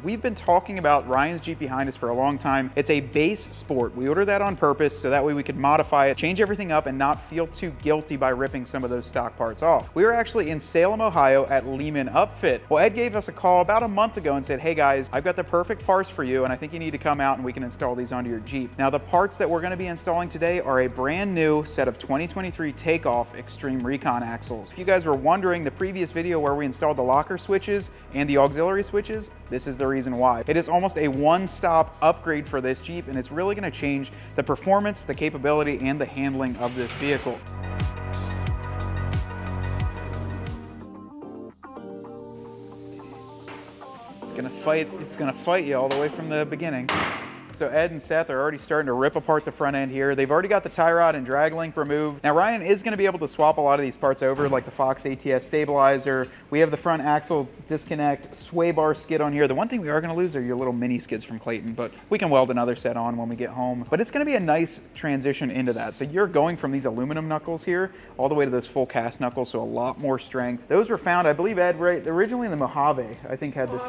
we've been talking about Ryan's Jeep behind us for a long time. It's a base sport. We ordered that on purpose so that way we could modify it, change everything up, and not feel too guilty by ripping some of those stock parts off. We were actually in Salem, Ohio at Leemen Upfit. Well, Ed gave us a call about a month ago and said, hey guys, I've got the perfect parts for you and I think you need to come out and we can install these onto your Jeep. Now the parts that we're going to be installing today are a brand new set of 2023 Takeoff Extreme Recon axles. If you guys were wondering, the previous video where we installed the locker switches and the auxiliary switches, this is the reason why. It is almost a one-stop upgrade for this Jeep, and it's really going to change the performance, the capability, and the handling of this vehicle. It's gonna fight you all the way from the beginning. So Ed and Seth are already starting to rip apart the front end here. They've already got the tie rod and drag link removed. Now Ryan is going to be able to swap a lot of these parts over, like the Fox ATS stabilizer. We have the front axle disconnect, sway bar skid on here. The one thing we are going to lose are your little mini skids from Clayton, but we can weld another set on when we get home. But it's going to be a nice transition into that. So you're going from these aluminum knuckles here all the way to those full cast knuckles, so a lot more strength. Those were found, I believe, Ed, right, originally the Mojave, I think, had this.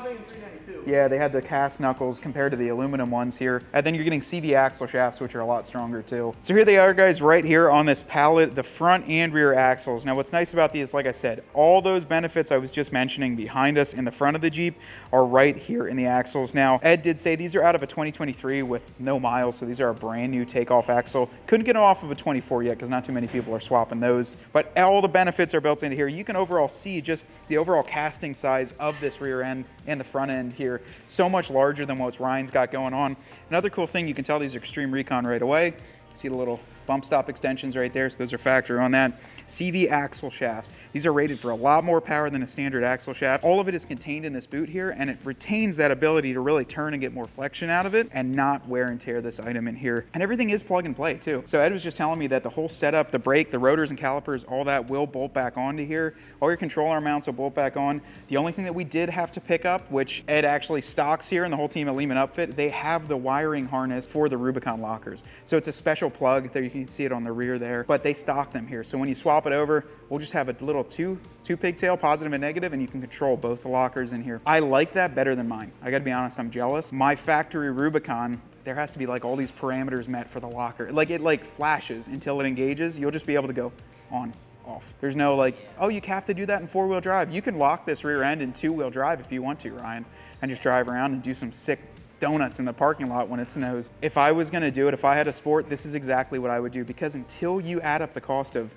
Yeah, they had the cast knuckles compared to the aluminum ones here. And then you're getting CV axle shafts, which are a lot stronger too. So here they are, guys, right here on this pallet, the front and rear axles. Now what's nice about these, like I said, all those benefits I was just mentioning behind us in the front of the Jeep are right here in the axles. Now, Ed did say these are out of a 2023 with no miles, so these are a brand new takeoff axle. Couldn't get them off of a 24 yet because not too many people are swapping those. But all the benefits are built into here. You can overall see just the overall casting size of this rear end and the front end here. So much larger than what Ryan's got going on. Another cool thing, you can tell these are Extreme Recon right away. See the little bump stop extensions right there, so those are factory on that. CV axle shafts. These are rated for a lot more power than a standard axle shaft. All of it is contained in this boot here, and it retains that ability to really turn and get more flexion out of it and not wear and tear this item in here. And everything is plug and play too. So Ed was just telling me that the whole setup, the brake, the rotors and calipers, all that will bolt back onto here. All your control arm mounts will bolt back on. The only thing that we did have to pick up, which Ed actually stocks here and the whole team at Leemen Upfit, they have the wiring harness for the Rubicon lockers. So it's a special plug there, you can see it on the rear there, but they stock them here. So when you swap it over, we'll just have a little two pigtail, positive and negative, and you can control both the lockers in here. I like that better than mine. I gotta be honest, I'm jealous. My factory Rubicon, there has to be like all these parameters met for the locker. Like it like flashes until it engages. You'll just be able to go on, off. There's no like, oh, you have to do that in 4-wheel drive. You can lock this rear end in 2-wheel drive if you want to, Ryan, and just drive around and do some sick donuts in the parking lot when it snows. If I was gonna do it, if I had a Sport, this is exactly what I would do, because until you add up the cost of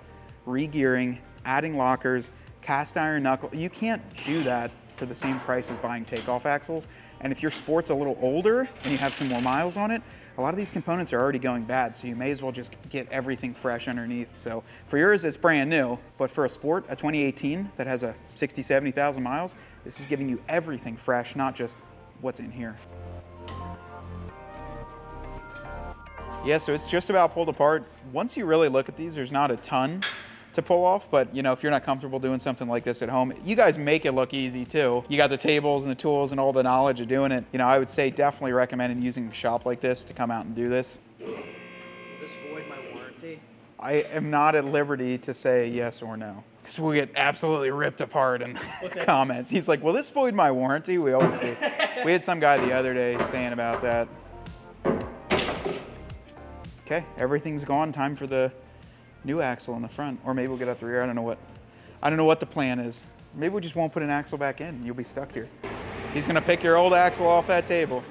re-gearing, adding lockers, cast iron knuckle, you can't do that for the same price as buying takeoff axles. And if your Sport's a little older and you have some more miles on it, a lot of these components are already going bad, so you may as well just get everything fresh underneath. So for yours, it's brand new, but for a Sport, a 2018 that has a 60, 70,000 miles, this is giving you everything fresh, not just what's in here. Yeah, so it's just about pulled apart. Once you really look at these, there's not a ton to pull off, but you know, if you're not comfortable doing something like this at home, you guys make it look easy too. You got the tables and the tools and all the knowledge of doing it. You know, I would say definitely recommend using a shop like this to come out and do this. Will this void my warranty? I am not at liberty to say yes or no, because we'll get absolutely ripped apart in comments. He's like, will this void my warranty? We always see. We had some guy the other day saying about that. Okay, everything's gone. Time for the new axle in the front, or maybe we'll get out the rear. I don't know what the plan is. Maybe we just won't put an axle back in. You'll be stuck here. He's gonna pick your old axle off that table.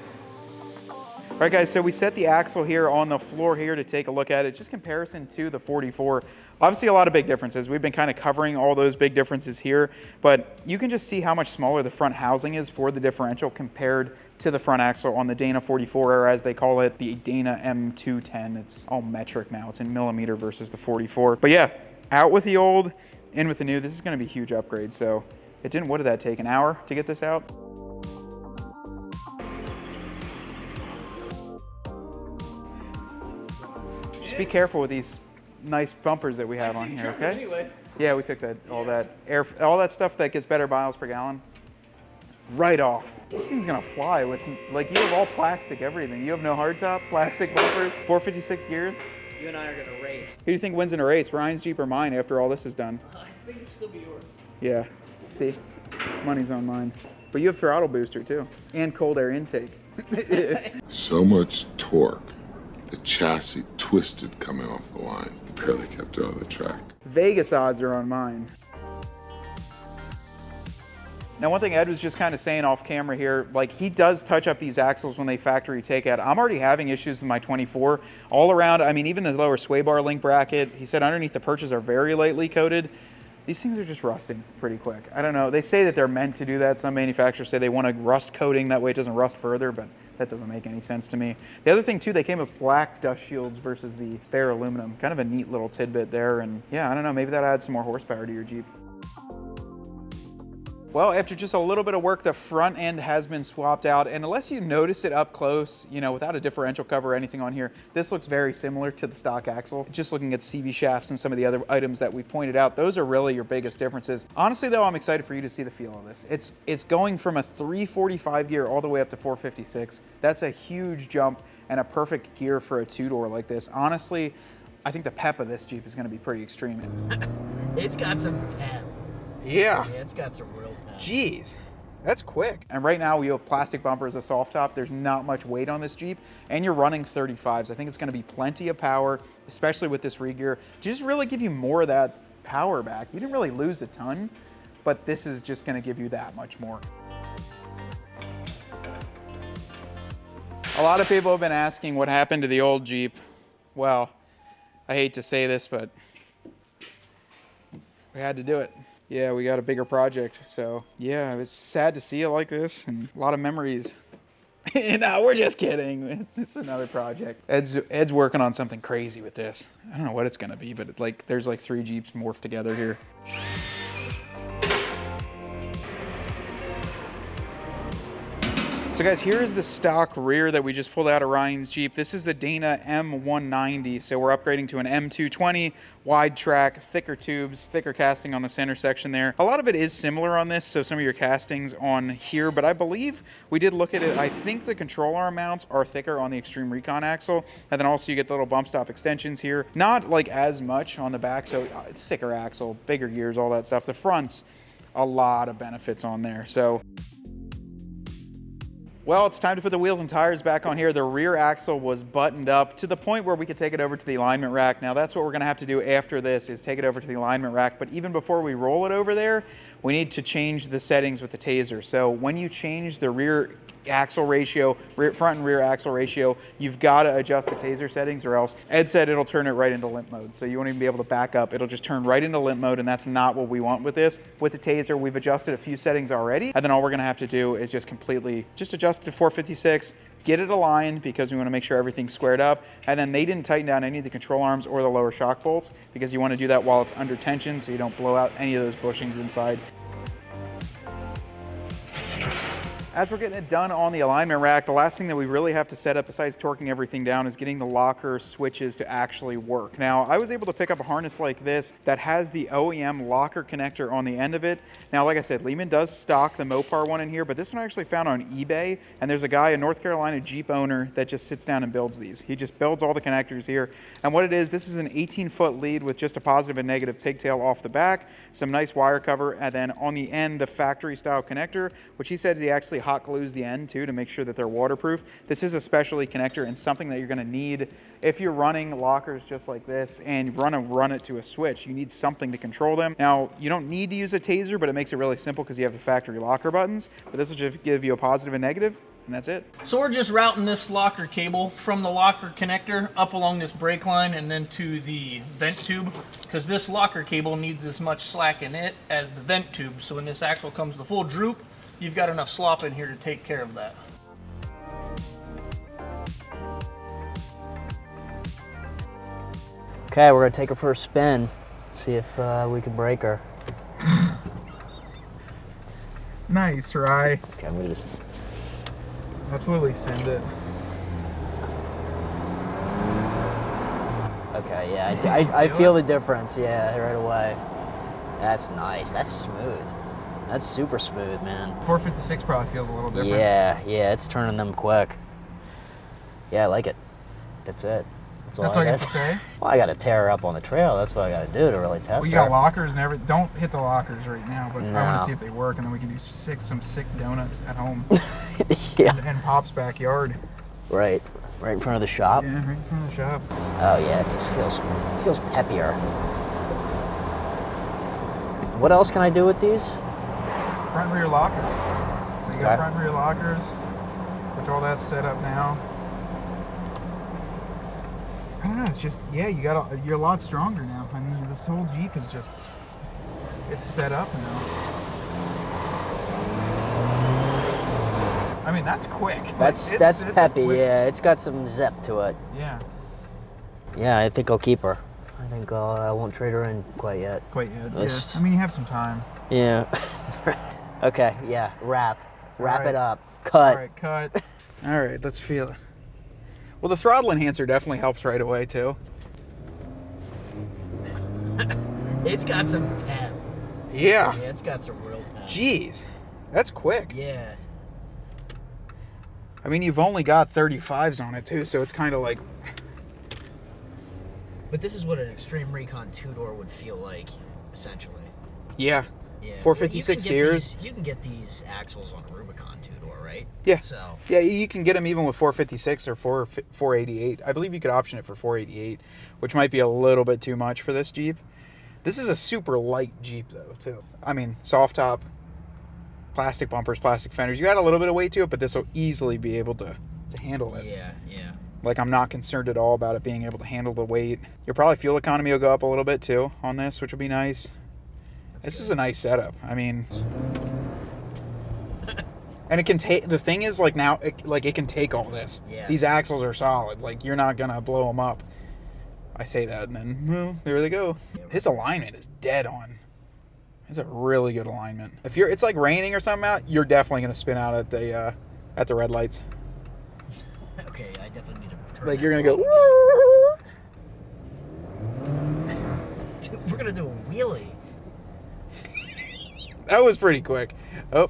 All right, guys, so we set the axle here on the floor here to take a look at it. Just comparison to the 44. Obviously a lot of big differences. We've been kind of covering all those big differences here, but you can just see how much smaller the front housing is for the differential compared to the front axle on the Dana 44, or as they call it, the Dana M210. It's all metric now. It's in millimeter versus the 44. But yeah, out with the old, in with the new. This is gonna be a huge upgrade. So it didn't, what did that take, an hour to get this out? Just be careful with these nice bumpers that we have on here, okay? Anyway. Yeah, we took that, all that stuff that gets better miles per gallon right off. This thing's gonna fly with, like, you have all plastic everything. You have no hardtop, plastic bumpers, 456 gears. You and I are gonna race. Who do you think wins in a race, Ryan's Jeep or mine after all this is done? I think it'll still be yours. Yeah, see, money's on mine. But you have throttle booster too, and cold air intake. So much torque, the chassis twisted coming off the line. Barely kept it on the track. Vegas odds are on mine. Now, one thing Ed was just kind of saying off camera here, like he does touch up these axles when they factory take out. I'm already having issues with my 24 all around. I mean, even the lower sway bar link bracket, he said underneath the perches are very lightly coated. These things are just rusting pretty quick. I don't know. They say that they're meant to do that. Some manufacturers say they want a rust coating. That way it doesn't rust further, but that doesn't make any sense to me. The other thing too, they came with black dust shields versus the bare aluminum. Kind of a neat little tidbit there. And yeah, I don't know, maybe that adds some more horsepower to your Jeep. Well, after just a little bit of work, the front end has been swapped out. And unless you notice it up close, you know, without a differential cover or anything on here, this looks very similar to the stock axle. Just looking at CV shafts and some of the other items that we pointed out, those are really your biggest differences. Honestly though, I'm excited for you to see the feel of this. It's going from a 345 gear all the way up to 456. That's a huge jump and a perfect gear for a two-door like this. Honestly, I think the pep of this Jeep is gonna be pretty extreme. It's got some pep. Yeah. Yeah, it's got some real pep. Jeez, that's quick. And right now we have plastic bumper as a soft top. There's not much weight on this Jeep, and you're running 35s. I think it's gonna be plenty of power, especially with this regear. Just really give you more of that power back. You didn't really lose a ton, but this is just gonna give you that much more. A lot of people have been asking what happened to the old Jeep. Well, I hate to say this, but we had to do it. Yeah, we got a bigger project, so yeah, it's sad to see it like this and a lot of memories. No, we're just kidding. It's another project. Ed's working on something crazy with this. I don't know what it's gonna be, but there's like 3 Jeeps morphed together here. So guys, here is the stock rear that we just pulled out of Ryan's Jeep. This is the Dana M190. So we're upgrading to an M220, wide track, thicker tubes, thicker casting on the center section there. A lot of it is similar on this, so some of your castings on here, but I believe we did look at it. I think the control arm mounts are thicker on the Extreme Recon axle, and then also you get the little bump stop extensions here. Not like as much on the back, so thicker axle, bigger gears, all that stuff. The front's a lot of benefits on there. So well, it's time to put the wheels and tires back on here. The rear axle was buttoned up to the point where we could take it over to the alignment rack. Now that's what we're gonna have to do after this, is take it over to the alignment rack. But even before we roll it over there, we need to change the settings with the taser. So when you change the rear axle ratio, front and rear axle ratio, you've got to adjust the taser settings, or else Ed said it'll turn it right into limp mode. So you won't even be able to back up. It'll just turn right into limp mode, and that's not what we want with this. With the taser, we've adjusted a few settings already, and then all we're gonna have to do is just adjust it to 456, get it aligned because we want to make sure everything's squared up, and then they didn't tighten down any of the control arms or the lower shock bolts because you want to do that while it's under tension so you don't blow out any of those bushings inside. As we're getting it done on the alignment rack, the last thing that we really have to set up besides torquing everything down is getting the locker switches to actually work. Now, I was able to pick up a harness like this that has the OEM locker connector on the end of it. Now, like I said, Leemen does stock the Mopar one in here, but this one I actually found on eBay, and there's a guy, a North Carolina Jeep owner, that just sits down and builds these. He just builds all the connectors here. And what it is, this is an 18-foot lead with just a positive and negative pigtail off the back, some nice wire cover, and then on the end, the factory-style connector, which he said he actually hot glues the end too to make sure that they're waterproof. This is a specialty connector and something that you're going to need if you're running lockers just like this and you want to run it to a switch. You need something to control them. Now, you don't need to use a taser, but it makes it really simple because you have the factory locker buttons. But this will just give you a positive and negative, and that's it. So we're just routing this locker cable from the locker connector up along this brake line and then to the vent tube, because this locker cable needs as much slack in it as the vent tube. So when this axle comes to full droop, you've got enough slop in here to take care of that. Okay, we're gonna take her for a spin, see if we can break her. Nice, Rye. Okay, I'm gonna just... Absolutely send it. Okay, yeah, I feel the difference, yeah, right away. That's nice, that's smooth. That's super smooth, man. 456 probably feels a little different. Yeah, it's turning them quick. Yeah, I like it. That's it. That's all you have to say? Well, I got to tear her up on the trail. That's what I got to do to really test her. We got lockers and everything. Don't hit the lockers right now, but No. I want to see if they work, and then we can do some sick donuts at home. Yeah. In Pop's backyard. Right in front of the shop. Yeah, right in front of the shop. Oh yeah, it just feels peppier. What else can I do with these? Front and rear lockers. So you got Okay. front and rear lockers, which all that's set up now. I don't know, it's just, yeah, you're a lot stronger now. I mean, this whole Jeep is just, it's set up now. I mean, that's quick. That's It's peppy. quick- Yeah, it's got some zip to it. Yeah, Yeah, I think I'll keep her. I think I won't trade her in quite yet. quite yet. Let's- Yeah. I mean, you have some time. Yeah. Okay. Yeah. Wrap right. it up. Cut. All right, cut. All right, let's feel it. Well, the throttle enhancer definitely helps right away, too. It's got some pep. Yeah. Yeah, it's got some real pep. Jeez, that's quick. Yeah. I mean, you've only got 35s on it, too, so it's kind of like... But this is what an Extreme Recon two-door would feel like, essentially. Yeah. Yeah. 456 Well, you can get gears. you can get these axles on a Rubicon two-door, right? Yeah. So. Yeah, you can get them even with 456 or 488. I believe you could option it for 488, which might be a little bit too much for this Jeep. This is a super light Jeep, though, too. I mean, soft top, plastic bumpers, plastic fenders. You add a little bit of weight to it, but this will easily be able to handle it. Yeah. Yeah. Like, I'm not concerned at all about it being able to handle the weight. Your probably fuel economy will go up a little bit, too, on this, which will be nice. This is a nice setup. I mean... And it can take, the thing is, like, now, it can take all this. Yeah. These axles are solid. Like, you're not going to blow them up. I say that, and then, well, there they go. His alignment is dead on. It's a really good alignment. If it's like raining or something out, you're definitely going to spin out at the red lights. Okay, I definitely need to turn. Like, that you're going to go, Dude, we're gonna do a wheelie. that was pretty quick. Oh.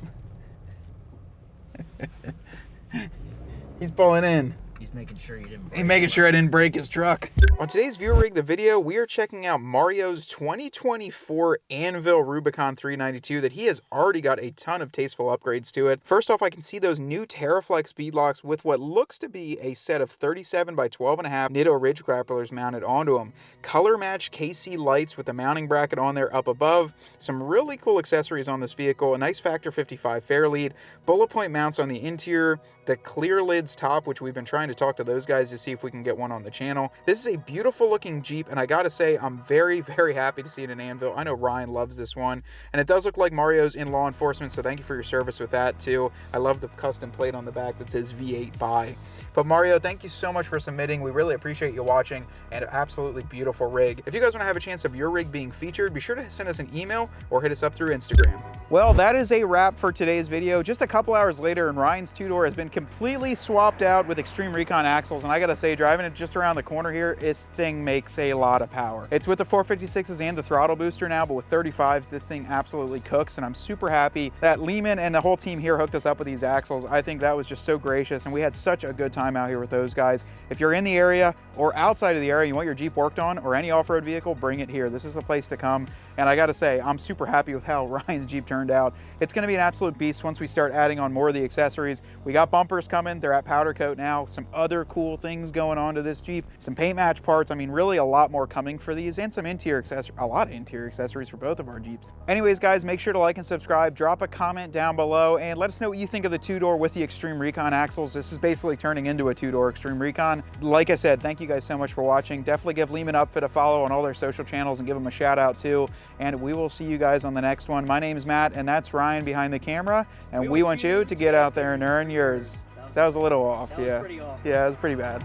He's pulling in. He's making sure you didn't. He's making sure I didn't break his truck. On today's Viewer Rig the Video, we are checking out Mario's 2024 Anvil Rubicon 392 that he has already got a ton of tasteful upgrades to it. First off, I can see those new TerraFlex bead locks with what looks to be a set of 37 by 12.5 Nitto ridge grapplers mounted onto them. Color matched KC lights with the mounting bracket on there up above. Some really cool accessories on this vehicle. A nice Factor 55 fair lead. Bullet point mounts on the interior. The clear lids top, which we've been trying to talk to those guys to see if we can get one on the channel. This is a beautiful looking Jeep, and I gotta say, I'm very, very happy to see it in Anvil. I know Ryan loves this one, and it does look like Mario's in law enforcement, so thank you for your service with that too. I love the custom plate on the back that says V8 buy. But Mario, thank you so much for submitting. We really appreciate you watching, and an absolutely beautiful rig. If you guys want to have a chance of your rig being featured, be sure to send us an email or hit us up through Instagram. Well, that is a wrap for today's video. Just a couple hours later, and Ryan's two-door has been completely swapped out with Extreme Recon axles, and I gotta say, driving it just around the corner here, this thing makes a lot of power. It's with the 456s and the throttle booster now, but with 35s, this thing absolutely cooks, and I'm super happy that Leemen and the whole team here hooked us up with these axles. I think that was just so gracious, and we had such a good time out here with those guys. If you're in the area or outside of the area, you want your Jeep worked on or any off-road vehicle, bring it here. This is the place to come. And I gotta say, I'm super happy with how Ryan's Jeep turned out. It's gonna be an absolute beast once we start adding on more of the accessories. We got bumpers coming, they're at powder coat now. Some other cool things going on to this Jeep. Some paint match parts, I mean, really a lot more coming for these, and some interior accessories, a lot of interior accessories for both of our Jeeps. Anyways, guys, make sure to like and subscribe, drop a comment down below, and let us know what you think of the two-door with the Extreme Recon axles. This is basically turning into a two-door Extreme Recon. Like I said, thank you guys so much for watching. Definitely give Leemen Upfit a follow on all their social channels and give them a shout out too. And we will see you guys on the next one. My name's Matt, and that's Ryan behind the camera, and we want you to get out there and earn yours. That was a little off, yeah. Pretty off. Yeah, it was pretty bad.